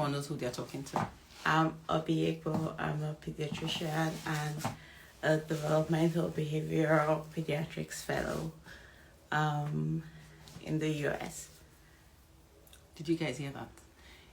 everyone knows who they're talking to. I'm Obiekbo. I'm a pediatrician and a developmental behavioral pediatrics fellow in the US. Did you guys hear that?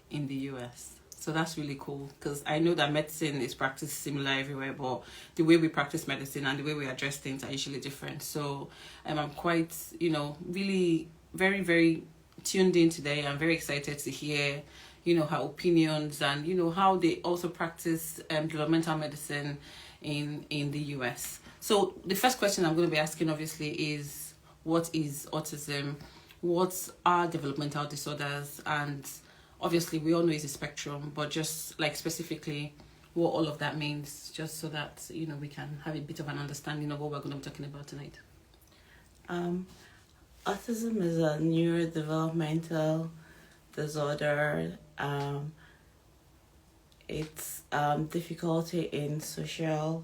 In the US. So that's really cool, because I know that medicine is practiced similar everywhere, but the way we practice medicine and the way we address things are usually different. So I'm quite, really very, very tuned in today. I'm very excited to hear, her opinions and, how they also practice developmental medicine in the US. So the first question I'm going to be asking, obviously, is what is autism? What are developmental disorders? And obviously, we all know it's a spectrum, but just like specifically what all of that means, just so that, we can have a bit of an understanding of what we're going to be talking about tonight. Autism is a neurodevelopmental disorder. It's difficulty in social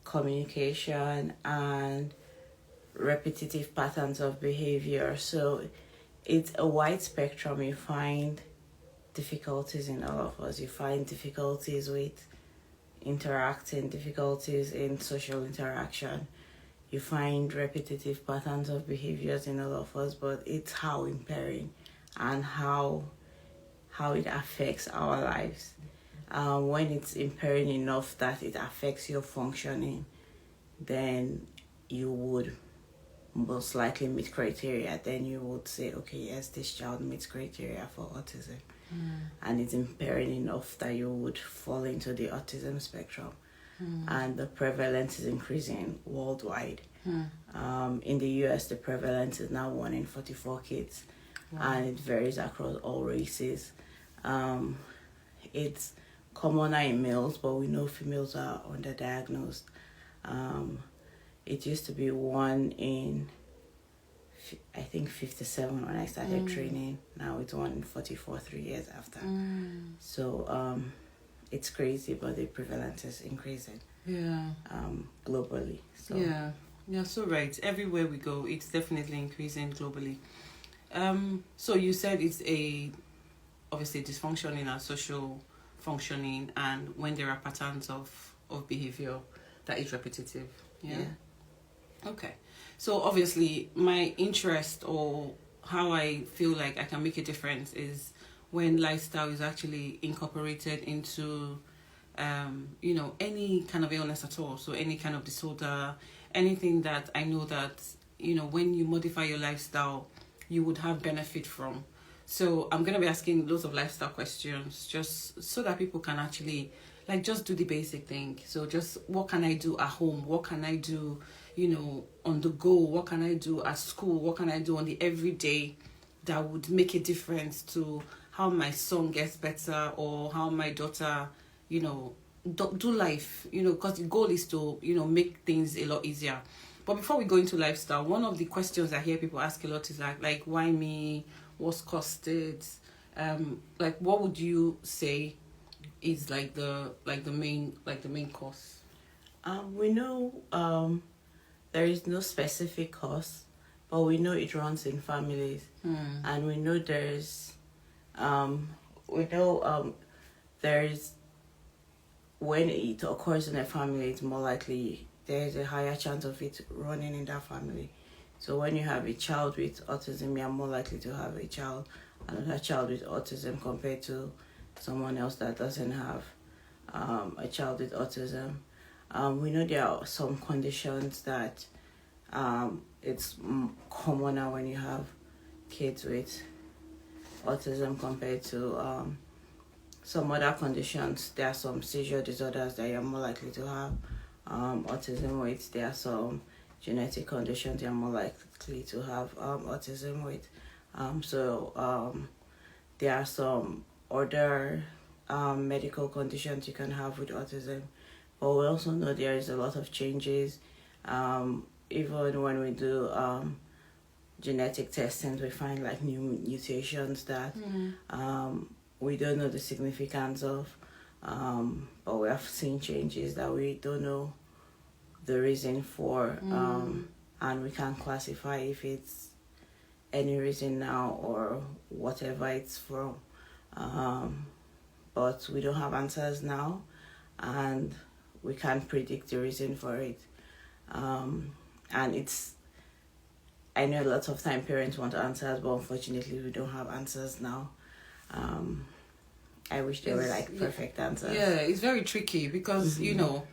communication and repetitive patterns of behavior. So it's a wide spectrum. You find difficulties in all of us. You find difficulties with interacting, difficulties in social interaction. You find repetitive patterns of behaviors in all of us, but it's how impairing and how it affects our lives. When it's impairing enough that it affects your functioning, then you would most likely meet criteria. Then you would say, okay, yes, this child meets criteria for autism. And it's impairing enough that you would fall into the autism spectrum. And the prevalence is increasing worldwide. In the US, the prevalence is now 1 in 44 kids. Wow. And it varies across all races. It's commoner in males, but we know females are underdiagnosed. It used to be 1 in, I think, 57 when I started training. Now it's 1 in 44, 3 years after. So it's crazy, but the prevalence is increasing. Yeah. Globally. So. Yeah, so right. Everywhere we go, it's definitely increasing globally. So you said it's obviously dysfunction in our social functioning, and when there are patterns of behavior that is repetitive. Yeah. Okay. So obviously my interest or how I feel like I can make a difference is when lifestyle is actually incorporated into any kind of illness at all. So any kind of disorder, anything that I know that, when you modify your lifestyle, you would have benefit from. So I'm going to be asking lots of lifestyle questions just so that people can actually just do the basic thing. So just what can I do at home? What can I do, on the go? What can I do at school? What can I do on the everyday that would make a difference to how my son gets better or how my daughter, do life, because the goal is to, make things a lot easier. But before we go into lifestyle, one of the questions I hear people ask a lot is like why me? What's caused it? What would you say is the main cause? We know there is no specific cause, but we know it runs in families, and we know there's when it occurs in a family, it's more likely there's a higher chance of it running in that family. So when you have a child with autism, you're more likely to have another child with autism compared to someone else that doesn't have a child with autism. We know there are some conditions that it's commoner when you have kids with autism compared to some other conditions. There are some seizure disorders that you're more likely to have autism with. There are some genetic conditions you're more likely to have autism with. There are some other medical conditions you can have with autism. But we also know there is a lot of changes. Even when we do genetic testing, we find new mutations that we don't know the significance of. But we have seen changes that we don't know the reason for, and we can classify if it's any reason now or whatever it's from. but we don't have answers now, and we can't predict the reason for it. And I know lots of time parents want answers, but unfortunately we don't have answers now. I wish there were like perfect answers. Yeah, it's very tricky because you know,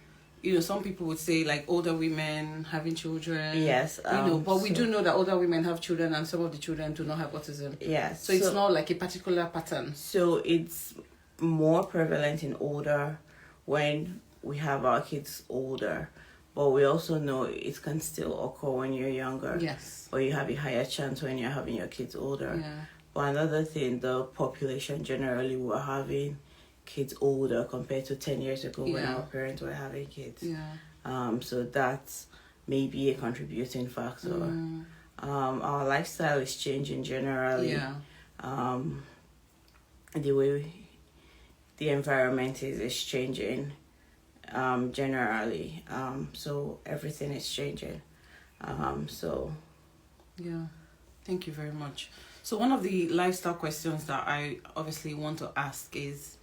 some people would say like older women having children. Yes. But we do know that older women have children and some of the children do not have autism. Yes. So it's not like a particular pattern. So it's more prevalent in older, when we have our kids older. But we also know it can still occur when you're younger. Yes. Or you have a higher chance when you're having your kids older. Yeah. But another thing, the population generally were having kids older compared to 10 years ago when our parents were having kids. Yeah. So that's maybe a contributing factor. Our lifestyle is changing generally. Yeah. The way the environment is changing generally. So everything is changing. Yeah. Thank you very much. So one of the lifestyle questions that I obviously want to ask is,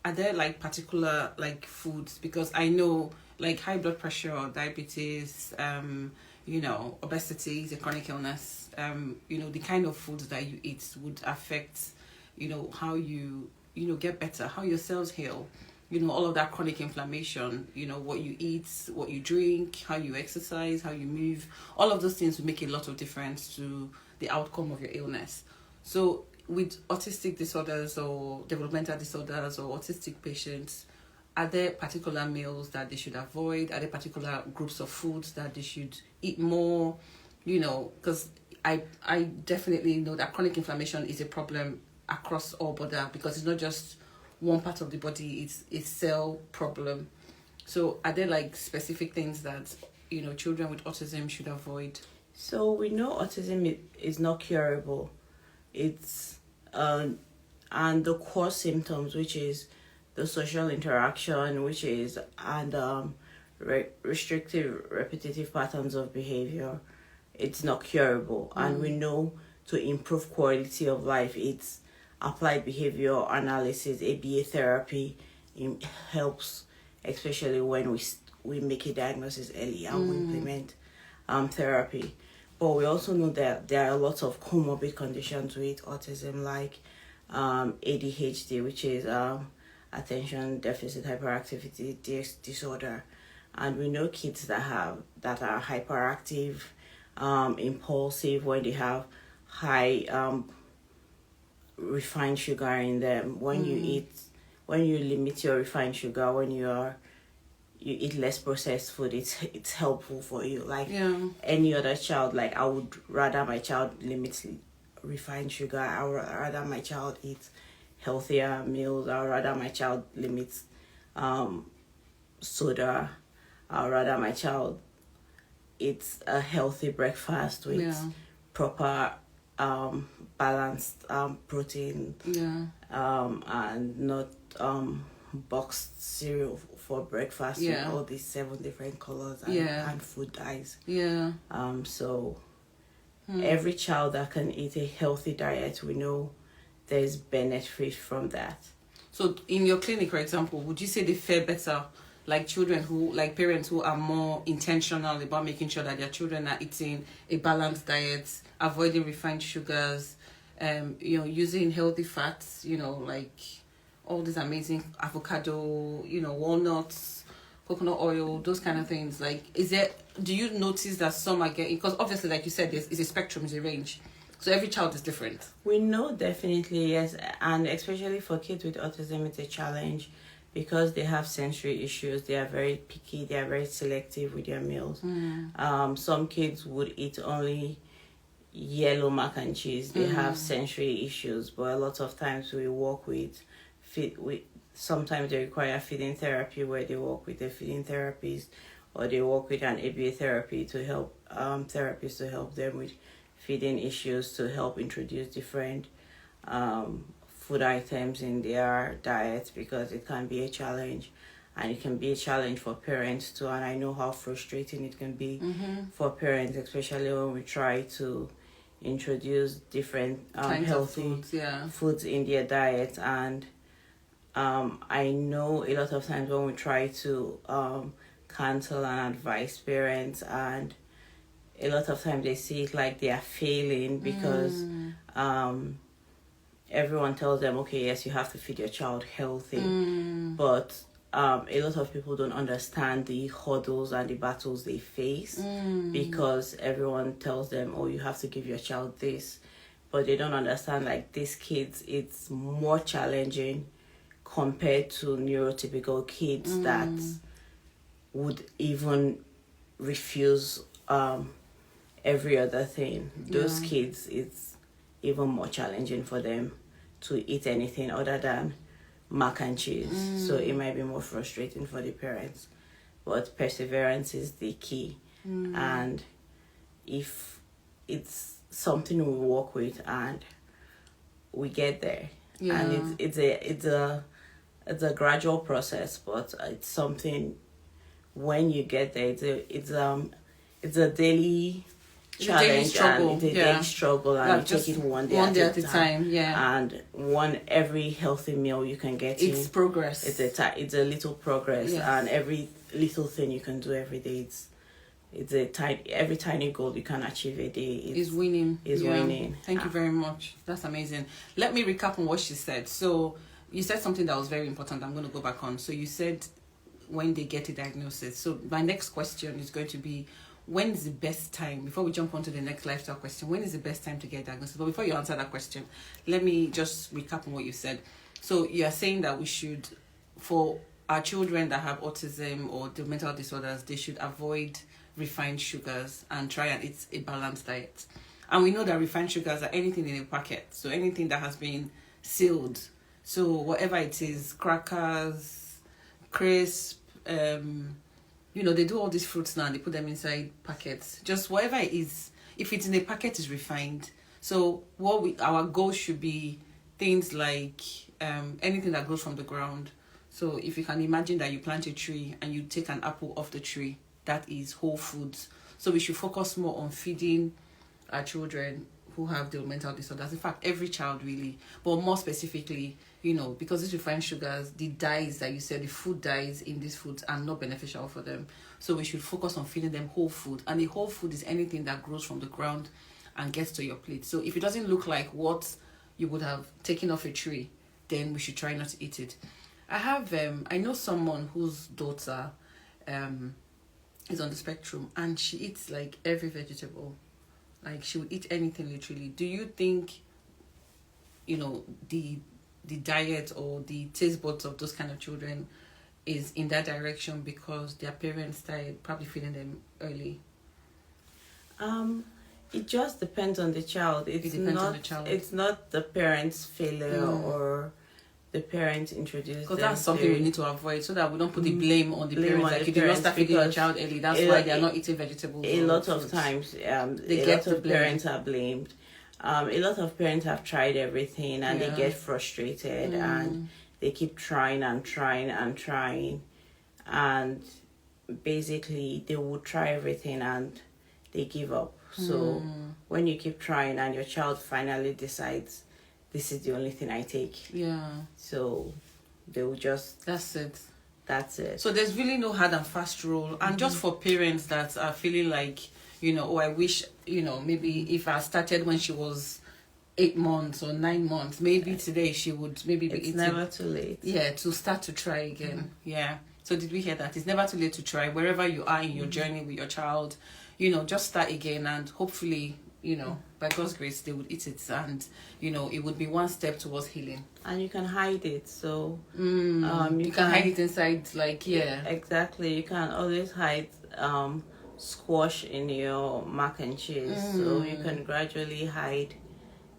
are there like particular like foods? Because I know like high blood pressure or diabetes, obesity is a chronic illness. The kind of foods that you eat would affect, how you, get better, how your cells heal, all of that chronic inflammation, what you eat, what you drink, how you exercise, how you move, all of those things will make a lot of difference to the outcome of your illness. So with autistic disorders or developmental disorders or autistic patients, are there particular meals that they should avoid? Are there particular groups of foods that they should eat more? Because I definitely know that chronic inflammation is a problem across all border, because it's not just one part of the body, it's a cell problem. So are there like specific things that, children with autism should avoid? So we know autism is not curable. It's and the core symptoms, which is the social interaction, and restrictive repetitive patterns of behavior, it's not curable. And we know to improve quality of life, it's applied behavior analysis, ABA therapy, helps, especially when we make a diagnosis early and we implement therapy. But we also know that there are lots of comorbid conditions with autism, like ADHD, which is attention deficit hyperactivity disorder. And we know kids that are hyperactive, impulsive, when they have high refined sugar in them. When you limit your refined sugar, when you eat less processed food, it's helpful for you. Like any other child, like I would rather my child limits refined sugar. I would rather my child eats healthier meals. I would rather my child limits soda. I would rather my child eats a healthy breakfast with proper balanced protein. And not boxed cereal for breakfast with all these 7 different colors and food dyes. Every child that can eat a healthy diet, we know there's benefit from that. So in your clinic, for example, would you say they fare better, like parents who are more intentional about making sure that their children are eating a balanced diet, avoiding refined sugars, using healthy fats, like all these amazing avocado, walnuts, coconut oil, those kind of things? Like, do you notice that some are getting, because obviously, like you said, it's a spectrum, it's a range. So every child is different. We know definitely, yes. And especially for kids with autism, it's a challenge because they have sensory issues. They are very picky. They are very selective with their meals. Some kids would eat only yellow mac and cheese. They have sensory issues, but a lot of times we work with sometimes they require feeding therapy, where they work with a feeding therapist, or they work with an ABA therapy to help therapists to help them with feeding issues, to help introduce different food items in their diet, because it can be a challenge, and it can be a challenge for parents too. And I know how frustrating it can be for parents, especially when we try to introduce different healthy foods in their diet, and I know a lot of times when we try to counsel and advise parents, and a lot of times they see it like they are failing because everyone tells them, okay, yes, you have to feed your child healthy, but a lot of people don't understand the hurdles and the battles they face because everyone tells them, oh, you have to give your child this, but they don't understand like these kids, it's more challenging compared to neurotypical kids that would even refuse every other thing. Those kids, it's even more challenging for them to eat anything other than mac and cheese. So it might be more frustrating for the parents. But perseverance is the key. And if it's something we work with and we get there, and it's a gradual process, but it's something when you get there, it's a daily challenge and it's a daily struggle, and you take it one day at a time. And every healthy meal you can get, it's progress. It's a little progress, and every little thing you can do every day, every tiny goal you can achieve a day is winning. Winning. Thank you very much. That's amazing. Let me recap on what she said. So you said something that was very important. I'm going to go back on. So you said when they get a diagnosis. So my next question is going to be, when is the best time, before we jump on to the next lifestyle question, when is the best time to get a diagnosis? But before you answer that question, let me just recap on what you said. So you are saying that we should, for our children that have autism or the mental disorders, they should avoid refined sugars and try and eat a balanced diet. And we know that refined sugars are anything in a packet, so anything that has been sealed. So whatever it is, crackers, crisp, they do all these fruits now and they put them inside packets. Just whatever it is, if it's in a packet, is refined. So our goal should be things like anything that grows from the ground. So if you can imagine that you plant a tree and you take an apple off the tree, that is whole foods. So we should focus more on feeding our children who have the mental disorders. In fact, every child really, but more specifically, because these refined sugars, the dyes that you said, the food dyes in these foods are not beneficial for them. So we should focus on feeding them whole food. And the whole food is anything that grows from the ground and gets to your plate. So if it doesn't look like what you would have taken off a tree, then we should try not to eat it. I know someone whose daughter is on the spectrum, and she eats like every vegetable. Like she would eat anything literally. Do you think, the diet or the taste buds of those kind of children is in that direction because their parents started probably feeding them early? It just depends on the child. It's not the parents' failure or the parents introduced them. Because that's something we need to avoid, so that we don't put the blame on the parents. Like if you don't start feeding your child early, that's why they are not eating vegetables. A lot of times, parents are blamed. A lot of parents have tried everything and they get frustrated and they keep trying and trying and trying, and basically they will try everything and they give up. So when you keep trying and your child finally decides, this is the only thing I take. So they will just... That's it. So there's really no hard and fast rule. And just for parents that are feeling like, I wish, maybe if I started when she was 8 months or 9 months, maybe today she would maybe be eating. It's never too late. Yeah, to start to try again. Yeah. So did we hear that? It's never too late to try. Wherever you are in your journey with your child, just start again, and hopefully, by God's grace, they would eat it, and it would be one step towards healing. And you can hide it, so you can hide it inside, exactly. You can always hide squash in your mac and cheese, so you can gradually hide.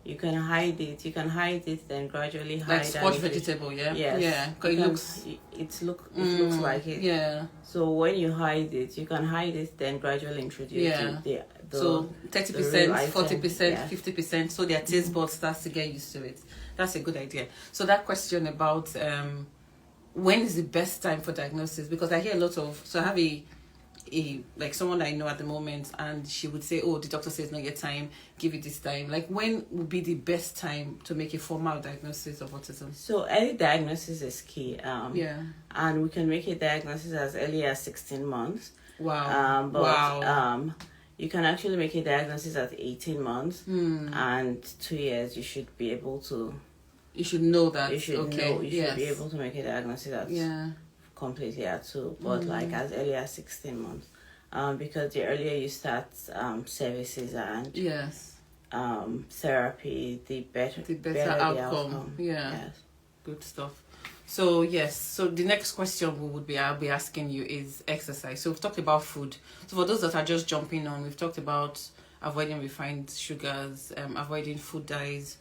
You can hide it, then gradually hide. Like squash vegetable, yeah. Yes. Because it looks like it. Yeah. So when you hide it, you can hide it, then gradually introduce it. So 30%, 40%, 50%, so their taste buds starts to get used to it. That's a good idea. So that question about when is the best time for diagnosis, because I hear a lot of, so I have like someone I know at the moment, and she would say, "Oh, the doctor says not your time. Give it this time." Like, when would be the best time to make a formal diagnosis of autism? So early diagnosis is key. Yeah. And we can make a diagnosis as early as 16 months. Wow. But Wow. you can actually make a diagnosis at 18 months, Hmm. and 2 years you should be able to. You should know that. You should okay. know. You Yes. should be able to make a diagnosis at Yeah. completely at 2, but like as early as 16 months. Because the earlier you start services and Yes. therapy, the better The the outcome. Yeah. Yes. Good stuff. So yes, so the next question I'll be asking you is exercise. So we've talked about food. So for those that are just jumping on, we've talked about avoiding refined sugars, avoiding food dyes,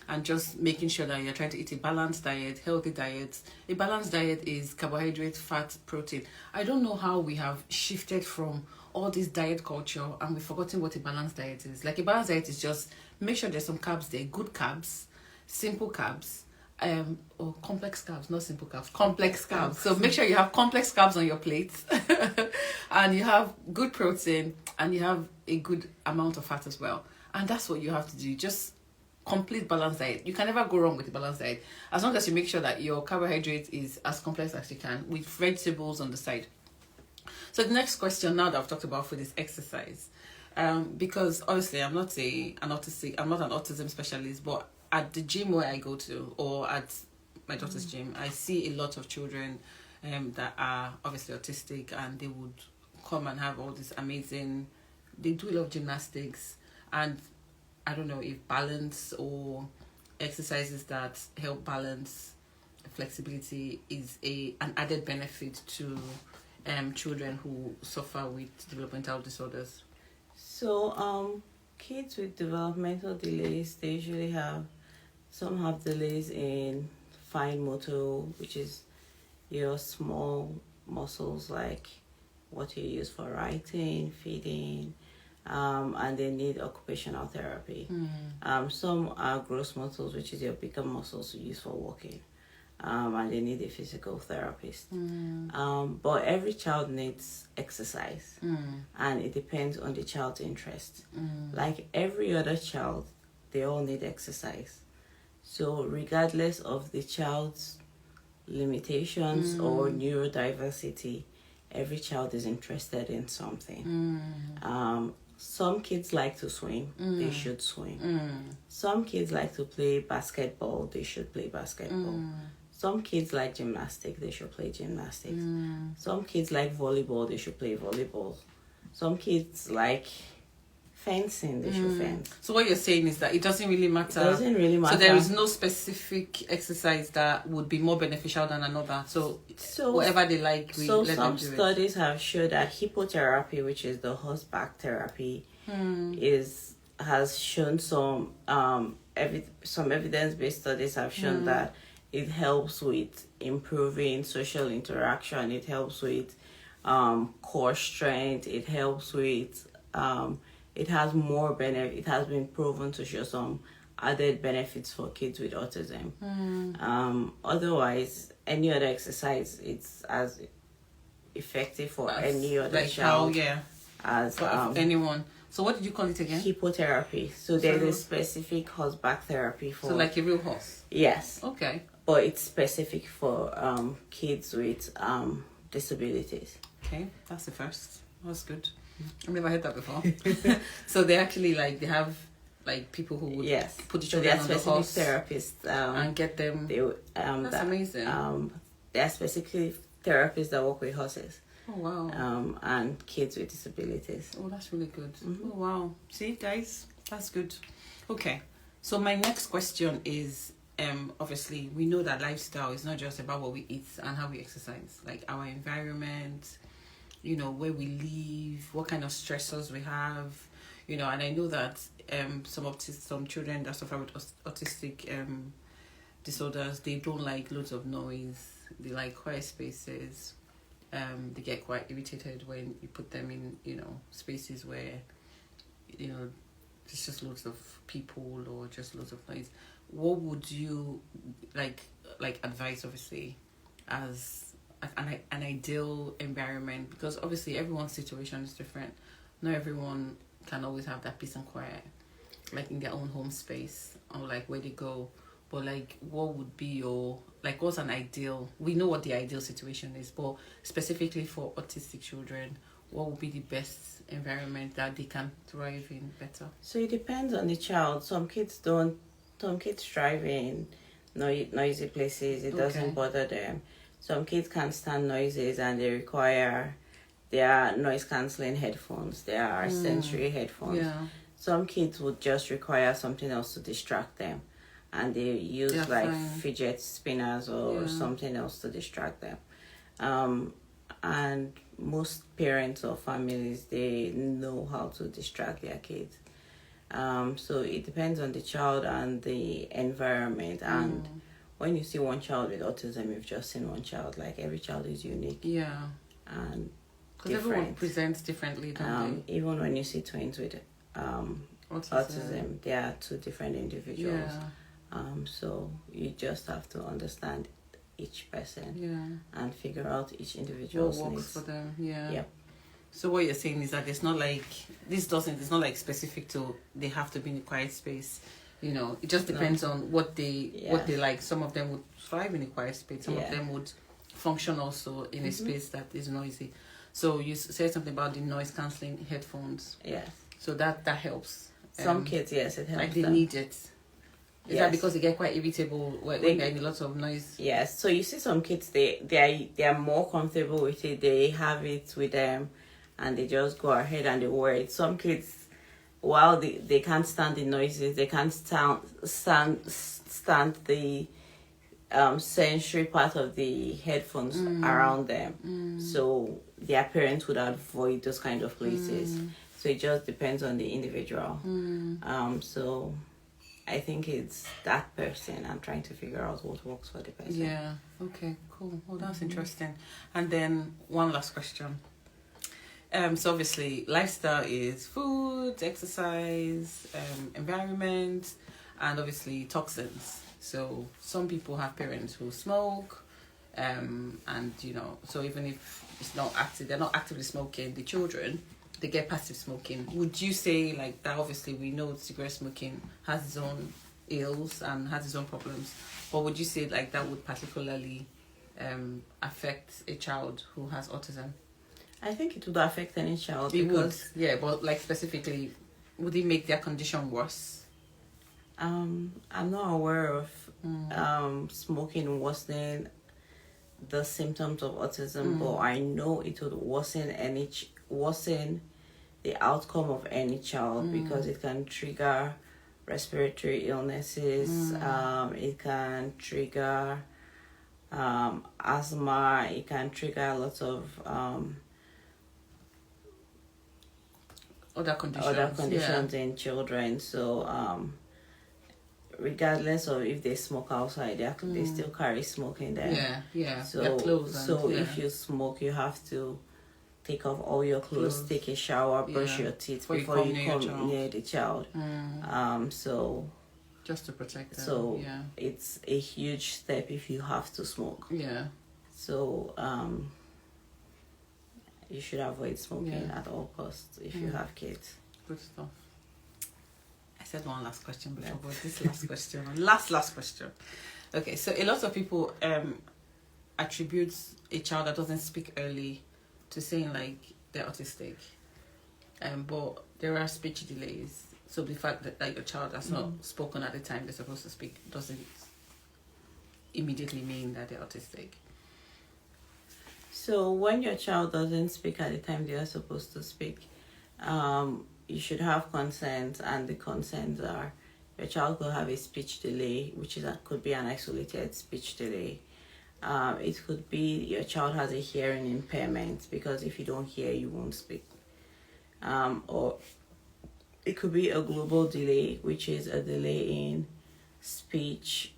and just making sure that you're trying to eat a balanced diet, healthy diet. A balanced diet is carbohydrate, fat, protein. I don't know how we have shifted from all this diet culture and we've forgotten what a balanced diet is. Like, a balanced diet is just make sure there's some carbs there, good carbs, simple carbs, or complex carbs, not simple carbs, complex carbs. So make sure you have complex carbs on your plate and you have good protein and you have a good amount of fat as well. And that's what you have to do. Just complete balanced diet. You can never go wrong with a balanced diet as long as you make sure that your carbohydrate is as complex as you can with vegetables on the side. So the next question, now that I've talked about food, is exercise. Because obviously I'm not an autism specialist, but at the gym where I go to, or at my daughter's gym, I see a lot of children that are obviously autistic, and they would come and have all this amazing, they do a lot of gymnastics, and I don't know if balance or exercises that help balance flexibility is an added benefit to children who suffer with developmental disorders. So kids with developmental delays, they usually some have delays in fine motor, which is your small muscles like what you use for writing, feeding, and they need occupational therapy. Some are gross muscles, which is your bigger muscles you use for walking, and they need a physical therapist. But every child needs exercise, and it depends on the child's interest. Like every other child, they all need exercise. So regardless of the child's limitations or neurodiversity, every child is interested in something. Some kids like to swim, they should swim. Some kids like to play basketball, they should play basketball. Some kids like gymnastics, they should play gymnastics. Some kids like volleyball, they should play volleyball. Some kids like fencing, they should fence. So what you're saying is that it doesn't really matter. It doesn't really matter. So there is no specific exercise that would be more beneficial than another. So whatever they like, we let them do it. Some studies have shown that hippotherapy, which is the horseback therapy, has shown some evidence-based studies have shown that it helps with improving social interaction. It helps with core strength. It helps with it has more benefit. It has been proven to show some added benefits for kids with autism. Otherwise, any other exercise, it's as effective for any other like child. As for anyone. So what did you call it again? Hippotherapy. So there's a specific horseback therapy for. So like a real horse. Yes. Okay. But it's specific for kids with disabilities. Okay, that's the first. That's good. I've never heard that before. So they actually they have people who would put the children on the horse therapists and get them. That's amazing. There are specific therapists that work with horses. Oh wow. And kids with disabilities. Oh, that's really good. Oh wow. See, guys, that's good. Okay, so my next question is, obviously we know that lifestyle is not just about what we eat and how we exercise, like our environment, where we live, what kind of stressors we have, and I know that some children that suffer with autistic disorders, they don't like loads of noise. They like quiet spaces. They get quite irritated when you put them in, spaces where, there's just loads of people or just loads of noise. What would you like advise, obviously, as an ideal environment, because obviously everyone's situation is different. Not everyone can always have that peace and quiet, like in their own home space or like where they go. But like, what would be your, like, what's an ideal? We know what the ideal situation is, but specifically for autistic children, what would be the best environment that they can thrive in better? So it depends on the child. Some kids don't. Some kids thrive in noisy places. It doesn't bother them. Some kids can't stand noises and they require their noise cancelling headphones. There are sensory headphones. Yeah. Some kids would just require something else to distract them, and they use fidget spinners or something else to distract them. And most parents or families, they know how to distract their kids. So it depends on the child and the environment. And when you see one child with autism, you've just seen one child. Like, every child is unique. Yeah. And because everyone presents differently, don't they? Even when you see twins with autism, they are two different individuals. Yeah. So you just have to understand each person and figure out each individual's what works needs for them. Yeah. Yep. So what you're saying is that it's not like it's not like specific to they have to be in a quiet space. You know, it just depends on what they like. Some of them would thrive in a quiet space. Some of them would function also in a space that is noisy. So you said something about the noise cancelling headphones. Yes. So that helps. Some kids, yes, it helps. Like they need it. Is that because they get quite irritable when they're in a lot of noise? Yes. So you see some kids, they are more comfortable with it. They have it with them, and they just go ahead and they wear it. Some kids, while they can't stand the noises, they can't stand the sensory part of the headphones around them. So their parents would avoid those kind of places. So it just depends on the individual. So I think it's that person. I'm trying to figure out what works for the person. Yeah. Okay. Cool. Well, that's interesting. And then one last question. So obviously, lifestyle is food, exercise, environment, and obviously toxins. So some people have parents who smoke, and so even if it's not active, they're not actively smoking. The children, they get passive smoking. Would you say like that? Obviously, we know cigarette smoking has its own ills and has its own problems, but would you say like that would particularly affect a child who has autism? I think it would affect any child but like specifically, would it make their condition worse? I'm not aware of smoking worsening the symptoms of autism, but I know it would worsen the outcome of any child because it can trigger respiratory illnesses. It can trigger asthma. It can trigger lots of other conditions in children. So regardless of if they smoke outside, they still carry smoke in them. So if you smoke, you have to take off all your clothes, take a shower, brush your teeth before you come near the child. So just to protect them. So it's a huge step if you have to smoke. Yeah. So you should avoid smoking at all costs if you have kids. Good stuff. I said one last question before, but this last question, last question. Okay, so a lot of people attribute a child that doesn't speak early to saying like they're autistic, but there are speech delays. So the fact that like a child has not spoken at the time they're supposed to speak doesn't immediately mean that they're autistic. So when your child doesn't speak at the time they are supposed to speak, you should have consent, and the consents are your child could have a speech delay, which could be an isolated speech delay. It could be your child has a hearing impairment, because if you don't hear, you won't speak. Or it could be a global delay, which is a delay in speech.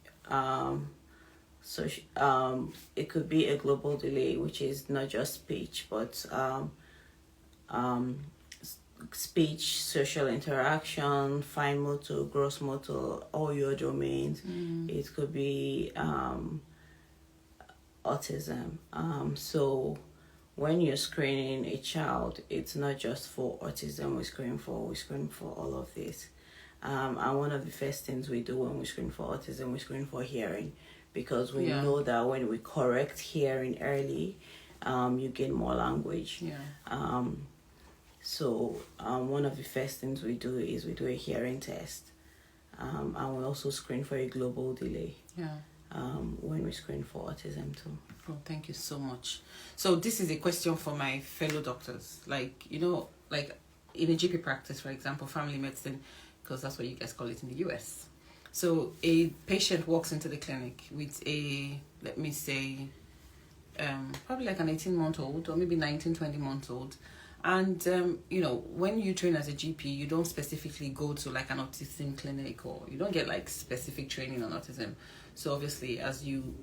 It could be a global delay, which is not just speech, but speech, social interaction, fine motor, gross motor, all your domains. It could be autism. So when you're screening a child, it's not just for autism we screen for all of this. And one of the first things we do when we screen for autism, we screen for hearing, because we know that when we correct hearing early, you gain more language. So one of the first things we do is we do a hearing test, and we also screen for a global delay. When we screen for autism too. Oh, thank you so much. So this is a question for my fellow doctors. Like, you know, like in a GP practice, for example, family medicine, because that's what you guys call it in the US. So a patient walks into the clinic with a, let me say, probably like an 18-month-old or maybe 19, 20-month-old. And, you know, when you train as a GP, you don't specifically go to like an autism clinic, or you don't get like specific training on autism. So obviously, as you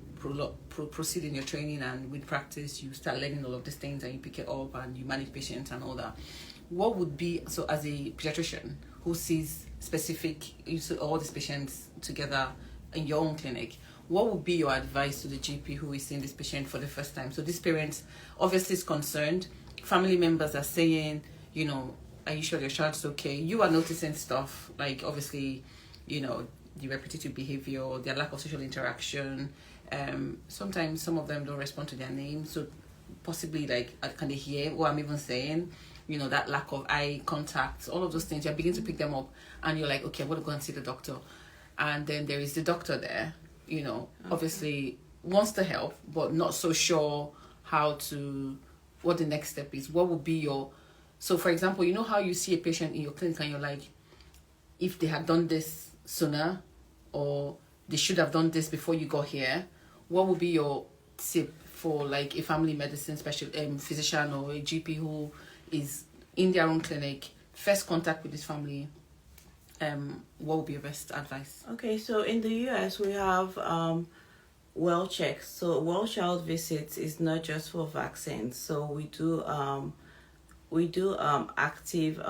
proceed in your training and with practice, you start learning all of these things and you pick it up and you manage patients and all that. What would be, so as a pediatrician who sees you see all these patients together in your own clinic, what would be your advice to the GP who is seeing this patient for the first time? So this parent obviously is concerned. Family members are saying, you know, are you sure your child's okay? You are noticing stuff like, obviously, you know, the repetitive behavior, their lack of social interaction. Sometimes some of them don't respond to their name. So possibly like, can they hear what I'm even saying? You know, that lack of eye contact, all of those things, you're beginning to pick them up and you're like, okay, I'm going to go and see the doctor. And then there is the doctor there, you know, obviously wants to help, but not so sure what the next step is. What would be so for example, you know how you see a patient in your clinic and you're like, if they had done this sooner, or they should have done this before you got here, what would be your tip for like a family medicine physician or a GP who is in their own clinic, first contact with this family? What would be your best advice? Okay, so in the US we have well checks. So well child visits is not just for vaccines. So we do active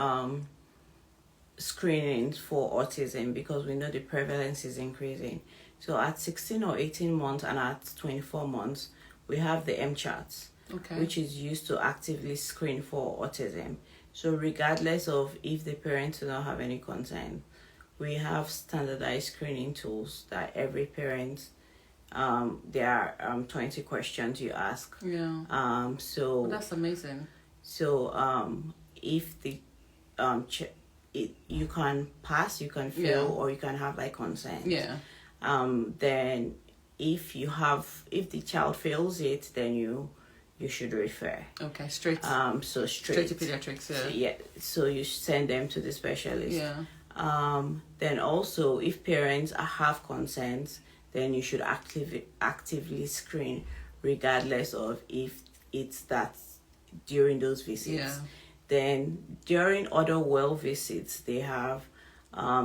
screenings for autism, because we know the prevalence is increasing. So at 16 or 18 months and at 24 months, we have the MCHATs, which is used to actively screen for autism. So regardless of if the parents do not have any consent, we have standardized screening tools that every parent, there are 20 questions you ask. So that's amazing. So if the you can pass, you can fail, or you can have like consent. Then if the child fails it, then you should refer. Okay, straight. So straight to pediatrics. So you send them to the specialist. Then also, if parents have consent, then you should actively screen, regardless of if it's that during those visits. Then during other well visits, they have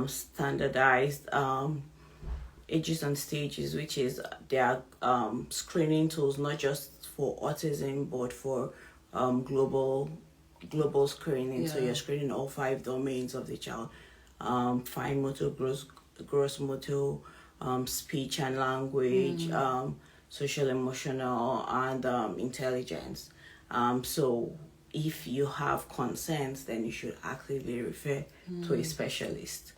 standardized ages and stages, which is their screening tools, not just for autism but for global screening. So you're screening all 5 domains of the child: fine motor, gross motor, speech and language, social emotional, and intelligence. So if you have consent, then you should actively refer to a specialist,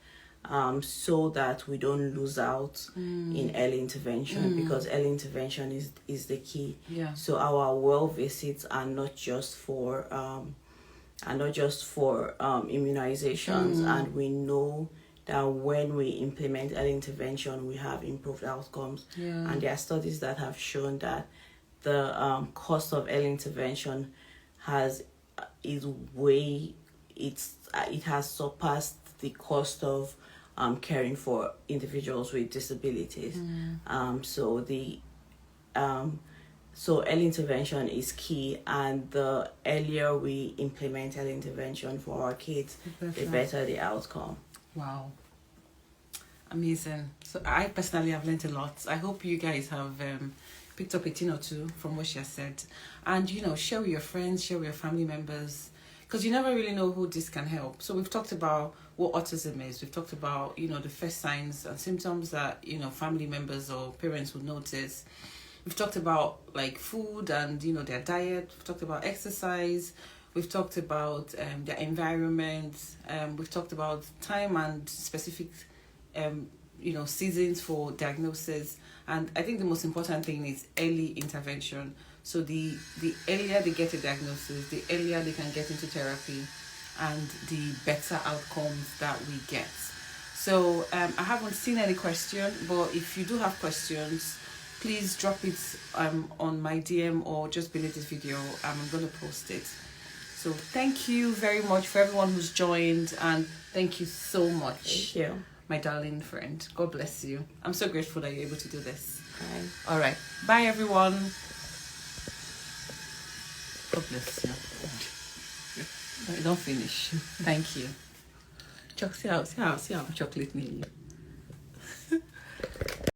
so that we don't lose out in early intervention, because early intervention is the key. So our well visits are not just for immunizations, and we know that when we implement early intervention, we have improved outcomes. And there are studies that have shown that the cost of early intervention it has surpassed the cost of caring for individuals with disabilities. So early intervention is key, and the earlier we implement early intervention for our kids, the better the outcome. Wow. Amazing. So I personally have learned a lot. I hope you guys have picked up a thing or two from what she has said. And, you know, share with your friends, share with your family members, because you never really know who this can help. So we've talked about what autism is. We've talked about, you know, the first signs and symptoms that, you know, family members or parents would notice. we've talked about like food and their diet. We've talked about exercise. We've talked about their environment. We've talked about time and specific seasons for diagnosis. And I think the most important thing is early intervention. So the earlier they get a diagnosis, the earlier they can get into therapy, and the better outcomes that we get. So I haven't seen any question, but if you do have questions, please drop it on my DM or just beneath this video. I'm going to post it. So thank you very much for everyone who's joined, and thank you so much. Thank you. My darling friend. God bless you. I'm so grateful that you're able to do this. Bye. All right. Bye, everyone. God bless you. I don't finish. Thank you. See how chocolate need you.